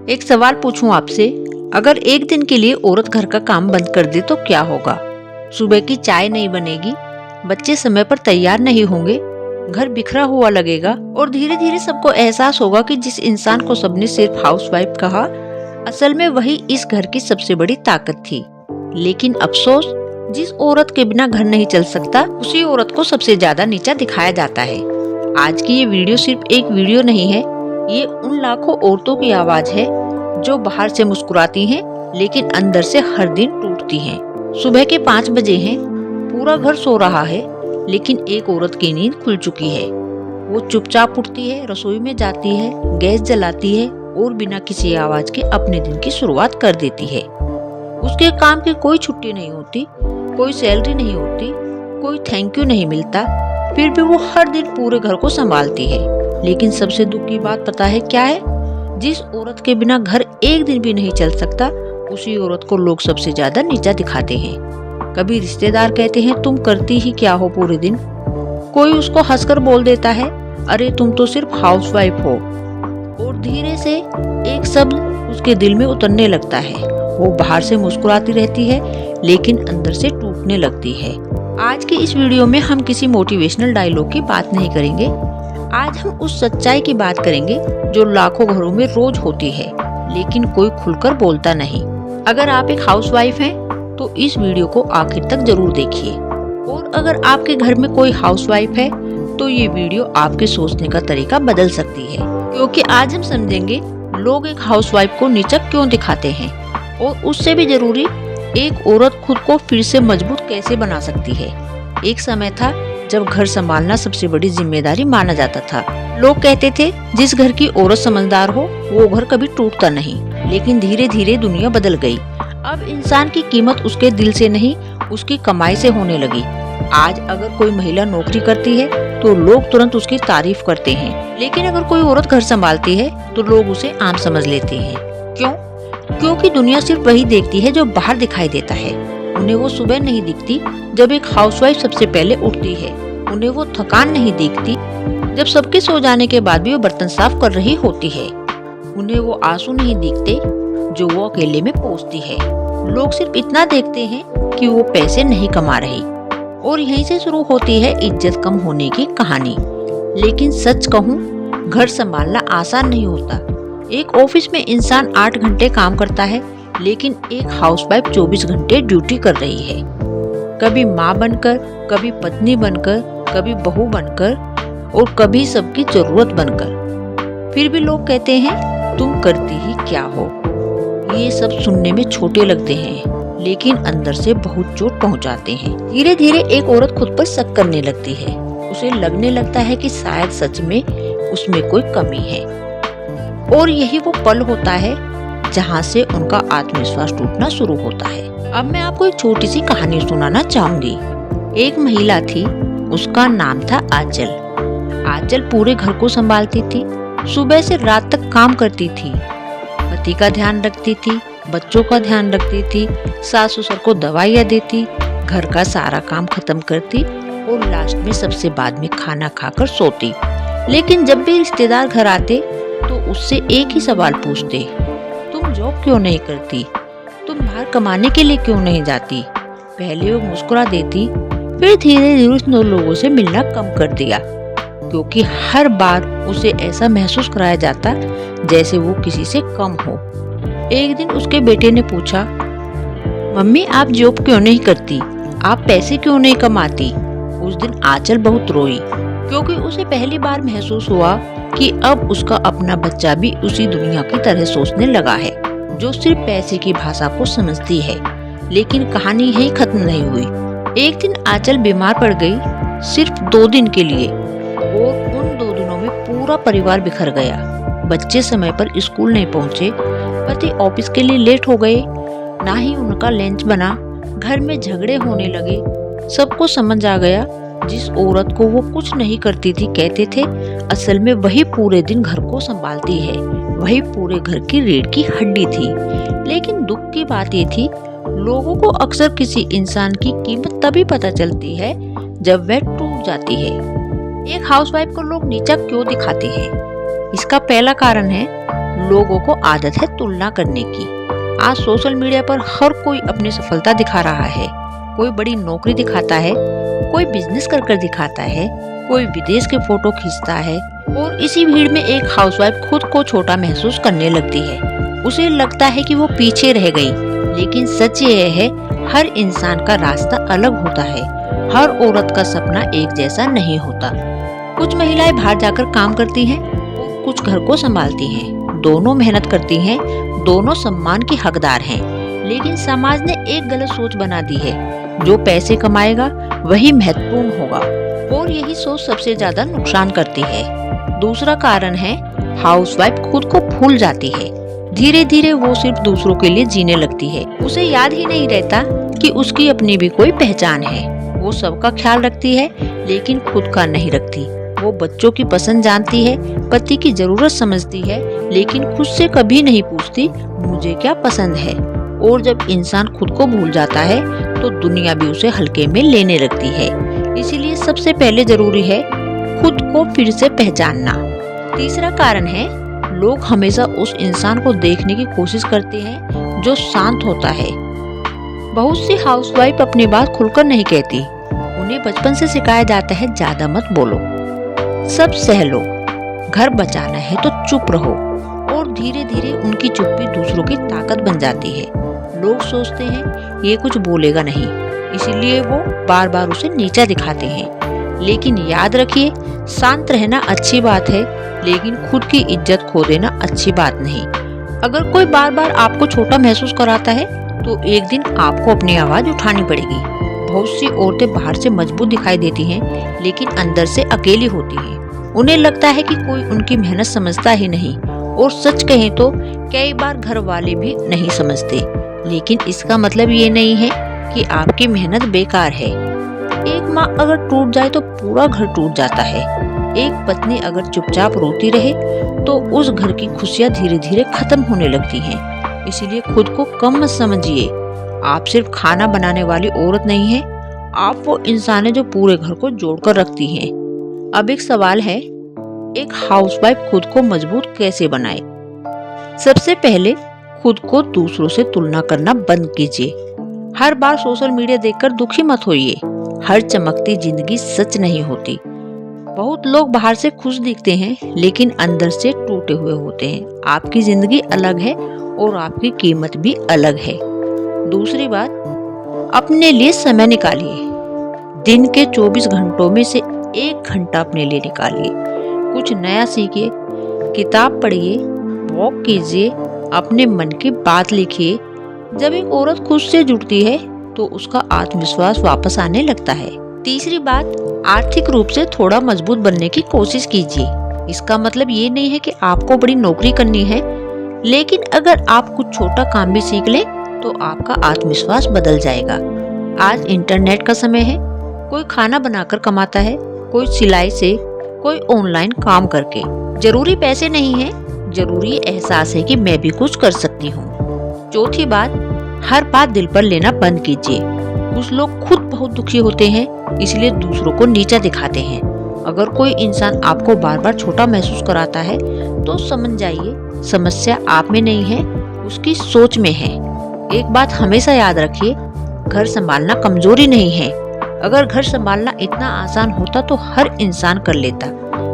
एक सवाल पूछूं आपसे, अगर एक दिन के लिए औरत घर का काम बंद कर दे तो क्या होगा? सुबह की चाय नहीं बनेगी, बच्चे समय पर तैयार नहीं होंगे, घर बिखरा हुआ लगेगा और धीरे धीरे सबको एहसास होगा कि जिस इंसान को सबने सिर्फ हाउसवाइफ कहा, असल में वही इस घर की सबसे बड़ी ताकत थी। लेकिन अफसोस, जिस औरत के बिना घर नहीं चल सकता, उसी औरत को सबसे ज्यादा नीचा दिखाया जाता है। आज की ये वीडियो सिर्फ एक वीडियो नहीं है, ये उन लाखों औरतों की आवाज है जो बाहर से मुस्कुराती हैं लेकिन अंदर से हर दिन टूटती हैं। सुबह के 5 बजे हैं, पूरा घर सो रहा है, लेकिन एक औरत की नींद खुल चुकी है। वो चुपचाप उठती है, रसोई में जाती है, गैस जलाती है और बिना किसी आवाज के अपने दिन की शुरुआत कर देती है। उसके काम की कोई छुट्टी नहीं होती, कोई सैलरी नहीं होती, कोई थैंक यू नहीं मिलता, फिर भी वो हर दिन पूरे घर को संभालती है। लेकिन सबसे दुख की बात पता है क्या है? जिस औरत के बिना घर एक दिन भी नहीं चल सकता, उसी औरत को लोग सबसे ज्यादा नीचा दिखाते हैं। कभी रिश्तेदार कहते हैं तुम करती ही क्या हो पूरे दिन, कोई उसको हंसकर बोल देता है अरे तुम तो सिर्फ हाउसवाइफ हो, और धीरे से एक शब्द उसके दिल में उतरने लगता है। वो बाहर से मुस्कुराती रहती है लेकिन अंदर से टूटने लगती है। आज की इस वीडियो में हम किसी मोटिवेशनल डायलॉग की बात नहीं करेंगे, आज हम उस सच्चाई की बात करेंगे जो लाखों घरों में रोज होती है लेकिन कोई खुलकर बोलता नहीं। अगर आप एक हाउसवाइफ हैं तो इस वीडियो को आखिर तक जरूर देखिए, और अगर आपके घर में कोई हाउसवाइफ है तो ये वीडियो आपके सोचने का तरीका बदल सकती है, क्योंकि आज हम समझेंगे लोग एक हाउसवाइफ को नीचा क्यों दिखाते हैं, और उससे भी जरूरी एक औरत खुद को फिर से मजबूत कैसे बना सकती है। एक समय था जब घर संभालना सबसे बड़ी जिम्मेदारी माना जाता था। लोग कहते थे जिस घर की औरत समझदार हो वो घर कभी टूटता नहीं। लेकिन धीरे धीरे दुनिया बदल गई। अब इंसान की कीमत उसके दिल से नहीं, उसकी कमाई से होने लगी। आज अगर कोई महिला नौकरी करती है तो लोग तुरंत उसकी तारीफ करते हैं, लेकिन अगर कोई औरत घर संभालती है तो लोग उसे आम समझ लेते हैं। क्यों? क्योंकि दुनिया सिर्फ वही देखती है जो बाहर दिखाई देता है। उन्हें वो सुबह नहीं दिखती जब एक हाउसवाइफ सबसे पहले उठती है, उन्हें वो थकान नहीं दिखती जब सबके सो जाने के बाद भी वो बर्तन साफ कर रही होती है, उन्हें वो आंसू नहीं दिखते जो वो अकेले में पोंछती है। लोग सिर्फ इतना देखते हैं कि वो पैसे नहीं कमा रही, और यहीं से शुरू होती है इज्जत कम होने की कहानी। लेकिन सच कहूँ, घर संभालना आसान नहीं होता। एक ऑफिस में इंसान 8 घंटे काम करता है, लेकिन एक हाउसवाइफ 24 घंटे ड्यूटी कर रही है। कभी माँ बनकर, कभी पत्नी बनकर, कभी बहू बनकर, और कभी सबकी जरूरत बनकर। फिर भी लोग कहते हैं तुम करती ही क्या हो। ये सब सुनने में छोटे लगते हैं, लेकिन अंदर से बहुत चोट पहुंचाते हैं। धीरे धीरे एक औरत खुद पर शक करने लगती है। उसे लगने लगता है कि शायद सच में उसमें कोई कमी है, और यही वो पल होता है जहाँ से उनका आत्मविश्वास टूटना शुरू होता है। अब मैं आपको एक छोटी सी कहानी सुनाना चाहूंगी। एक महिला थी, उसका नाम था आंचल। आंचल पूरे घर को संभालती थी, सुबह से रात तक काम करती थी, पति का ध्यान रखती थी, बच्चों का ध्यान रखती थी, सास ससुर को दवाइयाँ देती, घर का सारा काम खत्म करती और लास्ट में सबसे बाद में खाना खाकर सोती। लेकिन जब भी रिश्तेदार घर आते तो उससे एक ही सवाल पूछते, तुम जॉब क्यों नहीं करती, तुम बाहर कमाने के लिए क्यों नहीं जाती। पहले वो मुस्कुरा देती, फिर धीरे धीरे उसने लोगों से मिलना कम कर दिया, क्योंकि हर बार उसे ऐसा महसूस कराया जाता जैसे वो किसी से कम हो। एक दिन उसके बेटे ने पूछा, मम्मी आप जॉब क्यों नहीं करती, आप पैसे क्यों नहीं कमाती। उस दिन आंचल बहुत रोई, क्योंकि उसे पहली बार महसूस हुआ कि अब उसका अपना बच्चा भी उसी दुनिया की तरह सोचने लगा है, जो सिर्फ पैसे की भाषा को समझती है। लेकिन कहानी यहीं खत्म नहीं हुई। एक दिन आंचल बीमार पड़ गई, सिर्फ 2 दिन के लिए, और उन 2 दिनों में पूरा परिवार बिखर गया। बच्चे समय पर स्कूल नहीं पहुंचे, पति ऑफिस के लिए लेट हो गए, ना ही उनका लंच बना, घर में झगड़े होने लगे। सबको समझ आ गया जिस औरत को वो कुछ नहीं करती थी, कहते थे असल में वही पूरे दिन घर को संभालती है, वही पूरे घर की रीढ़ की हड्डी थी। लेकिन दुख की बात ये थी, लोगों को अक्सर किसी इंसान की कीमत तभी पता चलती है जब वह टूट जाती है। एक हाउसवाइफ को लोग नीचा क्यों दिखाते हैं? इसका पहला कारण है लोगों को आदत है तुलना करने की। आज सोशल मीडिया पर हर कोई अपनी सफलता दिखा रहा है। कोई बड़ी नौकरी दिखाता है, कोई बिजनेस कर कर दिखाता है, कोई विदेश के फोटो खींचता है और इसी भीड़ में एक हाउसवाइफ खुद को छोटा महसूस करने लगती है। उसे लगता है कि वो पीछे रह गई, लेकिन सच ये है हर इंसान का रास्ता अलग होता है। हर औरत का सपना एक जैसा नहीं होता। कुछ महिलाएं बाहर जाकर काम करती हैं और कुछ घर को संभालती हैं। दोनों मेहनत करती हैं, दोनों सम्मान की हकदार हैं। लेकिन समाज ने एक गलत सोच बना दी है, जो पैसे कमाएगा वही महत्वपूर्ण होगा, और यही सोच सबसे ज्यादा नुकसान करती है। दूसरा कारण है हाउसवाइफ खुद को भूल जाती है। धीरे धीरे वो सिर्फ दूसरों के लिए जीने लगती है। उसे याद ही नहीं रहता कि उसकी अपनी भी कोई पहचान है। वो सबका ख्याल रखती है, लेकिन खुद का नहीं रखती। वो बच्चों की पसंद जानती है, पति की जरूरत समझती है, लेकिन खुद से कभी नहीं पूछती मुझे क्या पसंद है। और जब इंसान खुद को भूल जाता है तो दुनिया भी उसे हल्के में लेने लगती है। इसीलिए सबसे पहले जरूरी है खुद को फिर से पहचानना। तीसरा कारण है लोग हमेशा उस इंसान को देखने की कोशिश करते हैं जो शांत होता है। बहुत सी हाउसवाइफ अपनी बात खुलकर नहीं कहती। उन्हें बचपन से सिखाया जाता है ज्यादा मत बोलो, सब सह लो, घर बचाना है तो चुप रहो, और धीरे धीरे उनकी चुप्पी दूसरों की ताकत बन जाती है। लोग सोचते हैं ये कुछ बोलेगा नहीं, इसीलिए वो बार बार उसे नीचा दिखाते हैं। लेकिन याद रखिए, शांत रहना अच्छी बात है, लेकिन खुद की इज्जत खो देना अच्छी बात नहीं। अगर कोई बार बार आपको छोटा महसूस कराता है तो एक दिन आपको अपनी आवाज उठानी पड़ेगी। बहुत सी औरतें बाहर से मजबूत दिखाई देती हैं, लेकिन अंदर से अकेली होती हैं। उन्हें लगता है कि कोई उनकी मेहनत समझता ही नहीं, और सच कहें तो कई बार घर वाले भी नहीं समझते। लेकिन इसका मतलब ये नहीं है कि आपकी मेहनत बेकार है। एक माँ अगर टूट जाए तो पूरा घर टूट जाता है। एक पत्नी अगर चुपचाप रोती रहे तो उस घर की खुशियाँ धीरे धीरे खत्म होने लगती हैं। इसीलिए खुद को कम मत समझिए। आप सिर्फ खाना बनाने वाली औरत नहीं है, आप वो इंसान है जो पूरे घर को जोड़कर रखती है। अब एक सवाल है, एक हाउसवाइफ खुद को मजबूत कैसे बनाए? सबसे पहले खुद को दूसरों से तुलना करना बंद कीजिए। हर बार सोशल मीडिया देखकर दुखी मत होइए। हर चमकती जिंदगी सच नहीं होती। बहुत लोग बाहर से खुश दिखते हैं, लेकिन अंदर से टूटे हुए होते हैं। आपकी जिंदगी अलग है और आपकी कीमत भी अलग है। दूसरी बात, अपने लिए समय निकालिए। दिन के 24 घंटों में से 1 घंटा अपने लिए निकालिए। कुछ नया सीखिए, किताब पढ़िए, वॉक कीजिए, अपने मन की बात लिखिए। जब एक औरत खुद से जुड़ती है तो उसका आत्मविश्वास वापस आने लगता है। तीसरी बात, आर्थिक रूप से थोड़ा मजबूत बनने की कोशिश कीजिए। इसका मतलब ये नहीं है कि आपको बड़ी नौकरी करनी है, लेकिन अगर आप कुछ छोटा काम भी सीख लें तो आपका आत्मविश्वास बदल जाएगा। आज इंटरनेट का समय है। कोई खाना बनाकर कमाता है, कोई सिलाई से, कोई ऑनलाइन काम करके। जरूरी पैसे नहीं है, जरूरी एहसास है कि मैं भी कुछ कर सकती हूँ। चौथी बात, हर बात दिल पर लेना बंद कीजिए। कुछ लोग खुद बहुत दुखी होते हैं, इसलिए दूसरों को नीचा दिखाते हैं। अगर कोई इंसान आपको बार बार छोटा महसूस कराता है तो समझ जाइए, समस्या आप में नहीं है, उसकी सोच में है। एक बात हमेशा याद रखिए, घर संभालना कमजोरी नहीं है। अगर घर संभालना इतना आसान होता तो हर इंसान कर लेता।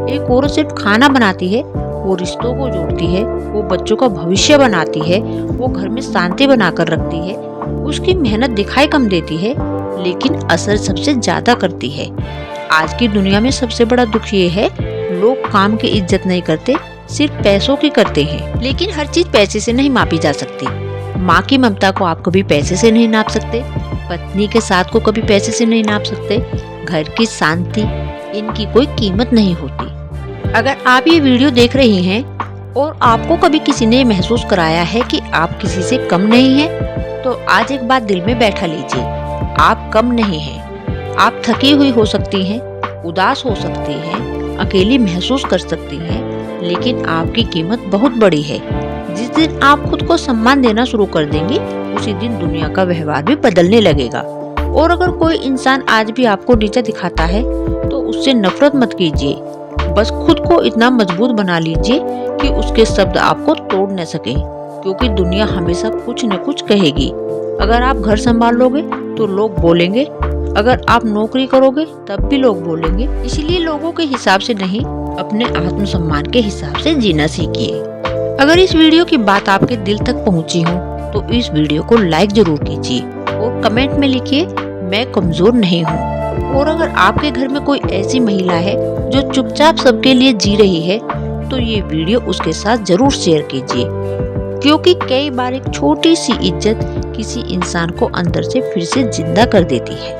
एक औरत सिर्फ खाना बनाती है, वो रिश्तों को जोड़ती है, वो बच्चों का भविष्य बनाती है, वो घर में शांति बनाकर रखती है। उसकी मेहनत दिखाई कम देती है, लेकिन असर सबसे ज्यादा करती है। आज की दुनिया में सबसे बड़ा दुख ये है, लोग काम की इज्जत नहीं करते, सिर्फ पैसों की करते हैं। लेकिन हर चीज पैसे से नहीं मापी जा सकती। माँ की ममता को आप कभी पैसे से नहीं नाप सकते, पत्नी के साथ को कभी पैसे से नहीं नाप सकते, घर की शांति, इनकी कोई कीमत नहीं होती। अगर आप ये वीडियो देख रही हैं और आपको कभी किसी ने महसूस कराया है कि आप किसी से कम नहीं हैं, तो आज एक बात दिल में बैठा लीजिए, आप कम नहीं हैं। आप थकी हुई हो सकती हैं, उदास हो सकती हैं, अकेली महसूस कर सकती हैं, लेकिन आपकी कीमत बहुत बड़ी है। जिस दिन आप खुद को सम्मान देना शुरू कर देंगे, उसी दिन दुनिया का व्यवहार भी बदलने लगेगा। और अगर कोई इंसान आज भी आपको नीचा दिखाता है तो उससे नफरत मत कीजिए, बस खुद को इतना मजबूत बना लीजिए कि उसके शब्द आपको तोड़ न सके, क्योंकि दुनिया हमेशा कुछ न कुछ कहेगी। अगर आप घर संभाल लोगे तो लोग बोलेंगे, अगर आप नौकरी करोगे तब भी लोग बोलेंगे। इसलिए लोगों के हिसाब से नहीं, अपने आत्मसम्मान के हिसाब से जीना सीखिए। अगर इस वीडियो की बात आपके दिल तक पहुंची हो तो इस वीडियो को लाइक जरूर कीजिए और कमेंट में लिखिए मैं कमजोर नहीं हूँ। और अगर आपके घर में कोई ऐसी महिला है जो चुपचाप सबके लिए जी रही है तो ये वीडियो उसके साथ जरूर शेयर कीजिए, क्योंकि कई बार एक छोटी सी इज्जत किसी इंसान को अंदर से फिर से जिंदा कर देती है।